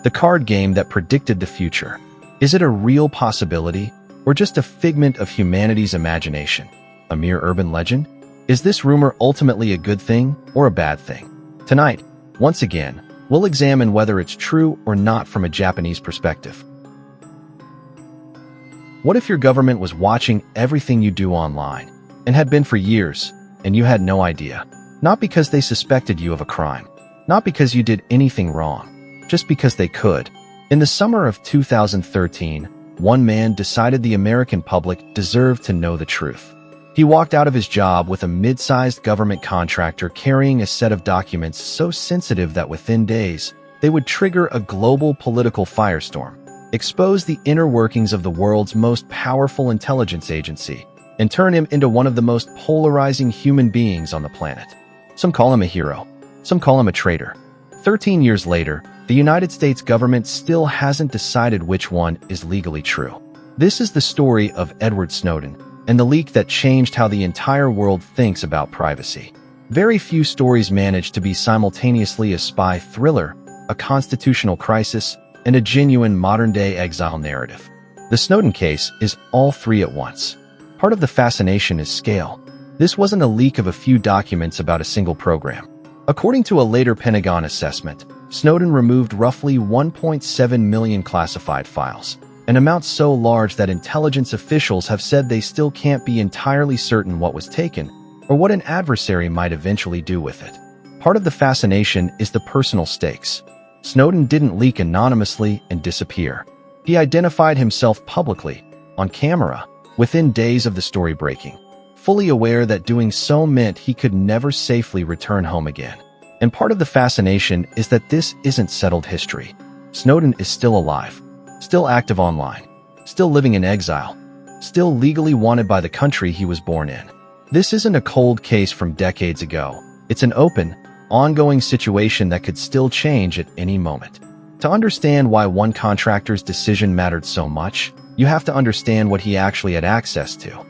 The card game that predicted the future. Is it a real possibility, or just a figment of humanity's imagination? A mere urban legend? Is this rumor ultimately a good thing or a bad thing? Tonight, once again, we'll examine whether it's true or not from a Japanese perspective. What if your government was watching everything you do online, and had been for years, and you had no idea? Not because they suspected you of a crime, not because you did anything wrong, just because they could. In the summer of 2013, one man decided the American public deserved to know the truth. He walked out of his job with a mid-sized government contractor carrying a set of documents so sensitive that within days, they would trigger a global political firestorm, expose the inner workings of the world's most powerful intelligence agency, and turn him into one of the most polarizing human beings on the planet. Some call him a hero, some call him a traitor. 13 years later, the United States government still hasn't decided which one is legally true. This is the story of Edward Snowden, and the leak that changed how the entire world thinks about privacy. Very few stories manage to be simultaneously a spy thriller, a constitutional crisis, and a genuine modern-day exile narrative. The Snowden case is all three at once. Part of the fascination is scale. This wasn't a leak of a few documents about a single program. According to a later Pentagon assessment, Snowden removed roughly 1.7 million classified files, an amount so large that intelligence officials have said they still can't be entirely certain what was taken or what an adversary might eventually do with it. Part of the fascination is the personal stakes. Snowden didn't leak anonymously and disappear. He identified himself publicly, on camera, within days of the story breaking, fully aware that doing so meant he could never safely return home again. And part of the fascination is that this isn't settled history. Snowden is still alive, still active online, still living in exile, still legally wanted by the country he was born in. This isn't a cold case from decades ago. It's an open, ongoing situation that could still change at any moment. To understand why one contractor's decision mattered so much, you have to understand what he actually had access to.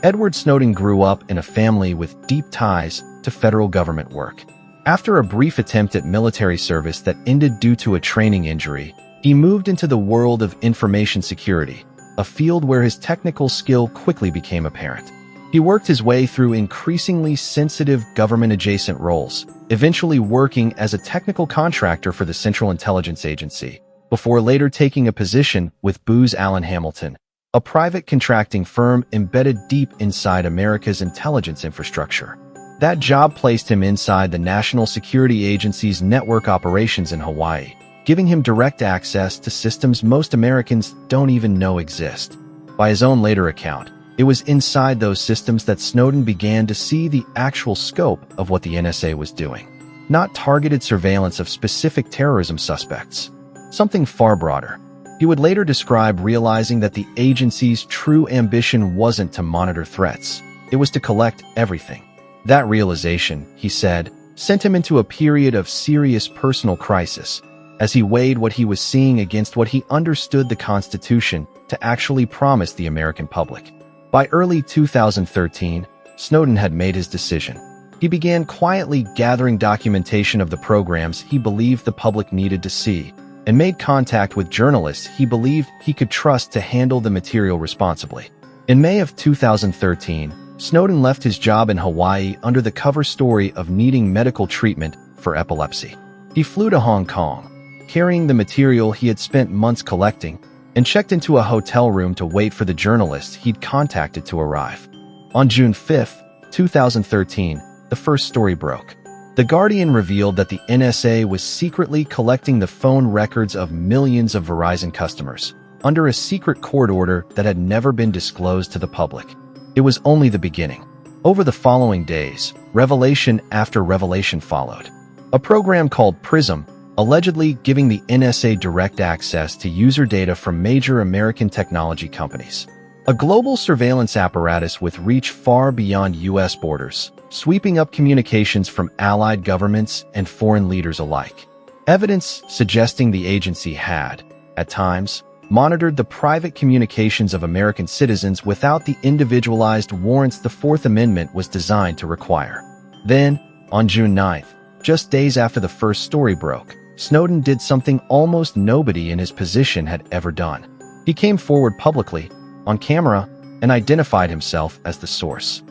Edward Snowden grew up in a family with deep ties to federal government work. After a brief attempt at military service that ended due to a training injury, he moved into the world of information security, a field where his technical skill quickly became apparent. He worked his way through increasingly sensitive government-adjacent roles, eventually working as a technical contractor for the Central Intelligence Agency, before later taking a position with Booz Allen Hamilton, a private contracting firm embedded deep inside America's intelligence infrastructure. That job placed him inside the National Security Agency's network operations in Hawaii, giving him direct access to systems most Americans don't even know exist. By his own later account, it was inside those systems that Snowden began to see the actual scope of what the NSA was doing. Not targeted surveillance of specific terrorism suspects, something far broader. He would later describe realizing that the agency's true ambition wasn't to monitor threats, it was to collect everything. That realization, he said, sent him into a period of serious personal crisis, as he weighed what he was seeing against what he understood the Constitution to actually promise the American public. By early 2013, Snowden had made his decision. He began quietly gathering documentation of the programs he believed the public needed to see, and made contact with journalists he believed he could trust to handle the material responsibly. In May of 2013, Snowden left his job in Hawaii under the cover story of needing medical treatment for epilepsy. He flew to Hong Kong, carrying the material he had spent months collecting, and checked into a hotel room to wait for the journalist he'd contacted to arrive. On June 5, 2013, the first story broke. The Guardian revealed that the NSA was secretly collecting the phone records of millions of Verizon customers, under a secret court order that had never been disclosed to the public. It was only the beginning. Over the following days, revelation after revelation followed. A program called PRISM, allegedly giving the NSA direct access to user data from major American technology companies. A global surveillance apparatus with reach far beyond U.S. borders, sweeping up communications from allied governments and foreign leaders alike. Evidence suggesting the agency had, at times, monitored the private communications of American citizens without the individualized warrants the Fourth Amendment was designed to require. Then, on June 9th, just days after the first story broke, Snowden did something almost nobody in his position had ever done. He came forward publicly, on camera, and identified himself as the source.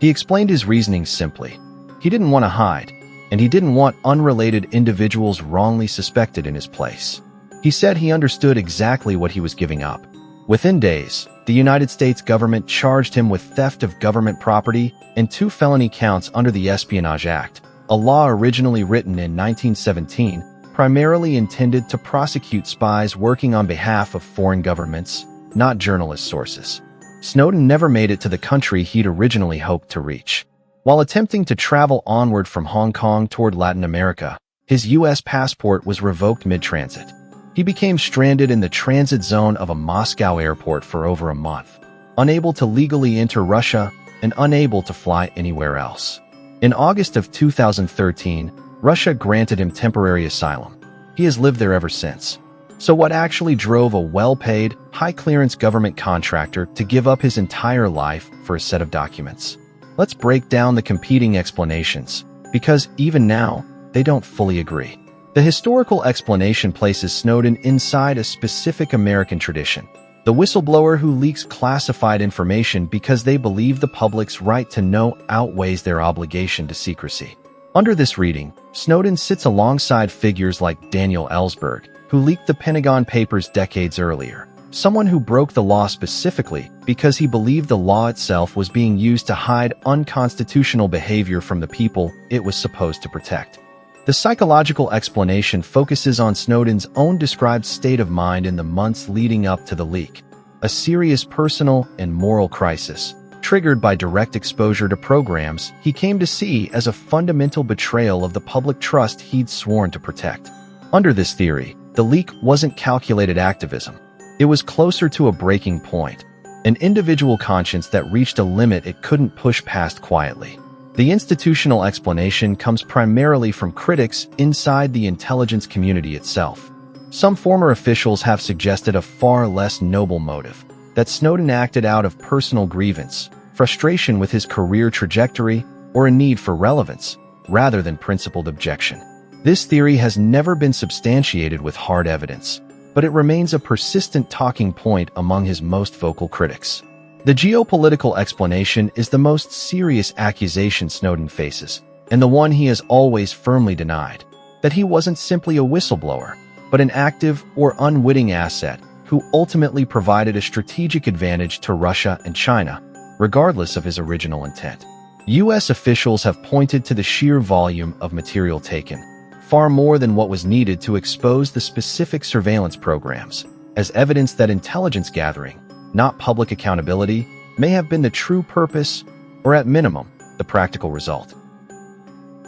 He explained his reasoning simply. He didn't want to hide, and he didn't want unrelated individuals wrongly suspected in his place. He said he understood exactly what he was giving up. Within days, the United States government charged him with theft of government property and 2 felony counts under the Espionage Act, a law originally written in 1917, primarily intended to prosecute spies working on behalf of foreign governments, not journalist sources. Snowden never made it to the country he'd originally hoped to reach. While attempting to travel onward from Hong Kong toward Latin America, his U.S. passport was revoked mid-transit. He became stranded in the transit zone of a Moscow airport for over a month, unable to legally enter Russia and unable to fly anywhere else. In August of 2013, Russia granted him temporary asylum. He has lived there ever since. So what actually drove a well-paid, high-clearance government contractor to give up his entire life for a set of documents? Let's break down the competing explanations, because even now, they don't fully agree. The historical explanation places Snowden inside a specific American tradition. The whistleblower who leaks classified information because they believe the public's right to know outweighs their obligation to secrecy. Under this reading, Snowden sits alongside figures like Daniel Ellsberg, who leaked the Pentagon Papers decades earlier. Someone who broke the law specifically because he believed the law itself was being used to hide unconstitutional behavior from the people it was supposed to protect. The psychological explanation focuses on Snowden's own described state of mind in the months leading up to the leak, a serious personal and moral crisis, triggered by direct exposure to programs he came to see as a fundamental betrayal of the public trust he'd sworn to protect. Under this theory, the leak wasn't calculated activism. It was closer to a breaking point, an individual conscience that reached a limit it couldn't push past quietly. The institutional explanation comes primarily from critics inside the intelligence community itself. Some former officials have suggested a far less noble motive, that Snowden acted out of personal grievance, frustration with his career trajectory, or a need for relevance, rather than principled objection. This theory has never been substantiated with hard evidence, but it remains a persistent talking point among his most vocal critics. The geopolitical explanation is the most serious accusation Snowden faces, and the one he has always firmly denied, that he wasn't simply a whistleblower, but an active or unwitting asset who ultimately provided a strategic advantage to Russia and China, regardless of his original intent. U.S. officials have pointed to the sheer volume of material taken, far more than what was needed to expose the specific surveillance programs, as evidence that intelligence gathering, not public accountability, may have been the true purpose, or at minimum, the practical result.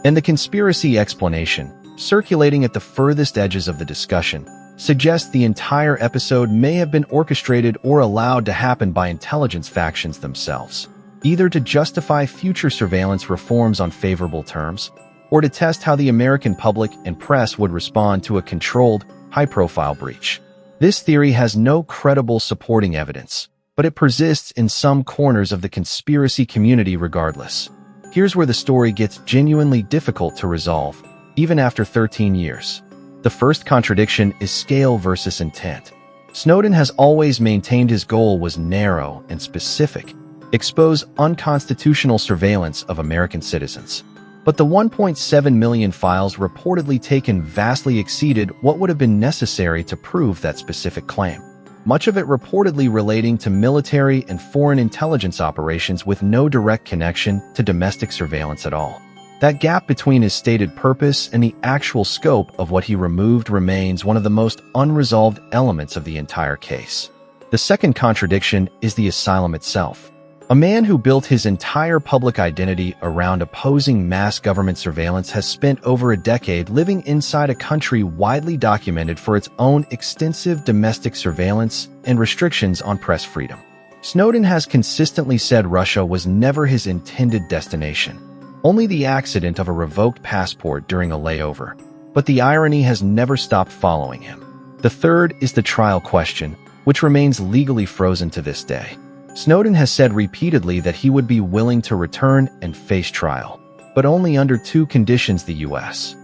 And the conspiracy explanation, circulating at the furthest edges of the discussion, suggests the entire episode may have been orchestrated or allowed to happen by intelligence factions themselves, either to justify future surveillance reforms on favorable terms, or to test how the American public and press would respond to a controlled, high-profile breach. This theory has no credible supporting evidence, but it persists in some corners of the conspiracy community regardless. Here's where the story gets genuinely difficult to resolve, even after 13 years. The first contradiction is scale versus intent. Snowden has always maintained his goal was narrow and specific: expose unconstitutional surveillance of American citizens. But the 1.7 million files reportedly taken vastly exceeded what would have been necessary to prove that specific claim, much of it reportedly relating to military and foreign intelligence operations with no direct connection to domestic surveillance at all. That gap between his stated purpose and the actual scope of what he removed remains one of the most unresolved elements of the entire case. The second contradiction is the asylum itself. A man who built his entire public identity around opposing mass government surveillance has spent over a decade living inside a country widely documented for its own extensive domestic surveillance and restrictions on press freedom. Snowden has consistently said Russia was never his intended destination, only the accident of a revoked passport during a layover. But the irony has never stopped following him. The third is the trial question, which remains legally frozen to this day. Snowden has said repeatedly that he would be willing to return and face trial, but only under two conditions: the U.S.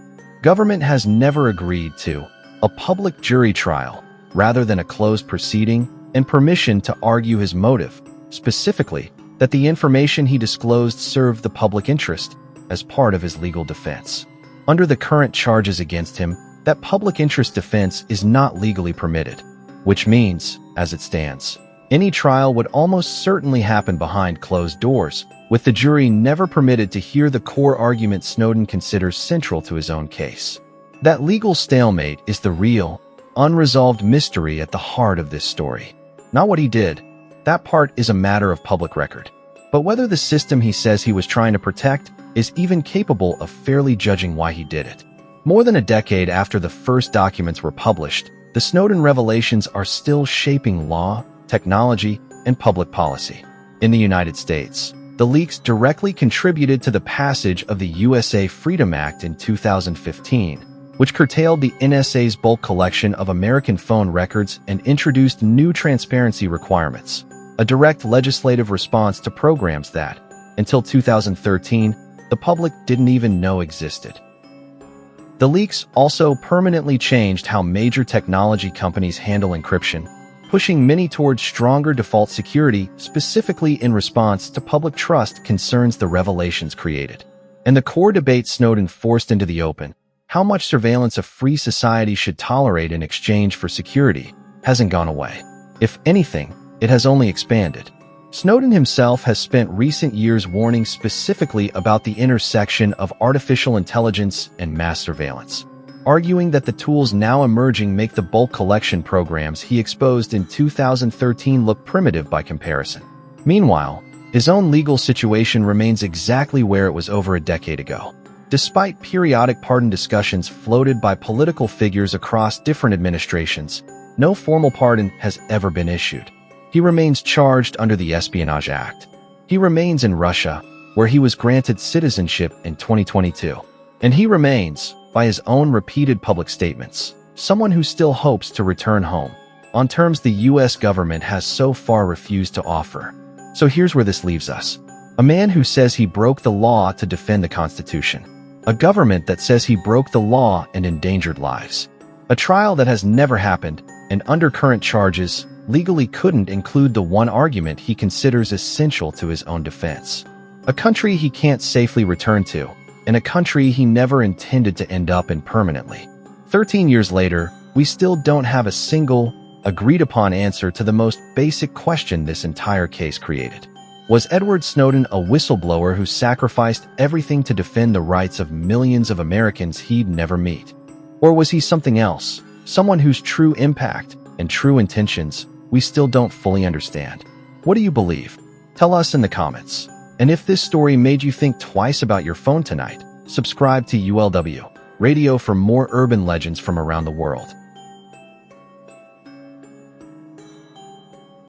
Government has never agreed to a public jury trial rather than a closed proceeding and permission to argue his motive, specifically that the information he disclosed served the public interest as part of his legal defense. Under the current charges against him, that public interest defense is not legally permitted, which means, as it stands, any trial would almost certainly happen behind closed doors, with the jury never permitted to hear the core argument Snowden considers central to his own case. That legal stalemate is the real, unresolved mystery at the heart of this story. Not what he did. That part is a matter of public record. But whether the system he says he was trying to protect is even capable of fairly judging why he did it. More than a decade after the first documents were published, the Snowden revelations are still shaping law, technology, and public policy. In the United States, the leaks directly contributed to the passage of the USA Freedom Act in 2015, which curtailed the NSA's bulk collection of American phone records and introduced new transparency requirements, a direct legislative response to programs that, until 2013, the public didn't even know existed. The leaks also permanently changed how major technology companies handle encryption, pushing many towards stronger default security, specifically in response to public trust concerns the revelations created. And the core debate Snowden forced into the open, how much surveillance a free society should tolerate in exchange for security, hasn't gone away. If anything, it has only expanded. Snowden himself has spent recent years warning specifically about the intersection of artificial intelligence and mass surveillance, arguing that the tools now emerging make the bulk collection programs he exposed in 2013 look primitive by comparison. Meanwhile, his own legal situation remains exactly where it was over a decade ago. Despite periodic pardon discussions floated by political figures across different administrations, no formal pardon has ever been issued. He remains charged under the Espionage Act. He remains in Russia, where he was granted citizenship in 2022. And he remains, by his own repeated public statements, someone who still hopes to return home, on terms the US government has so far refused to offer. So here's where this leaves us. A man who says he broke the law to defend the Constitution. A government that says he broke the law and endangered lives. A trial that has never happened, and under current charges, legally couldn't include the one argument he considers essential to his own defense. A country he can't safely return to, and a country he never intended to end up in permanently. 13 years later, we still don't have a single, agreed-upon answer to the most basic question this entire case created. Was Edward Snowden a whistleblower who sacrificed everything to defend the rights of millions of Americans he'd never meet? Or was he something else, someone whose true impact and true intentions we still don't fully understand? What do you believe? Tell us in the comments. And if this story made you think twice about your phone tonight, subscribe to ULW.Radio for more urban legends from around the world.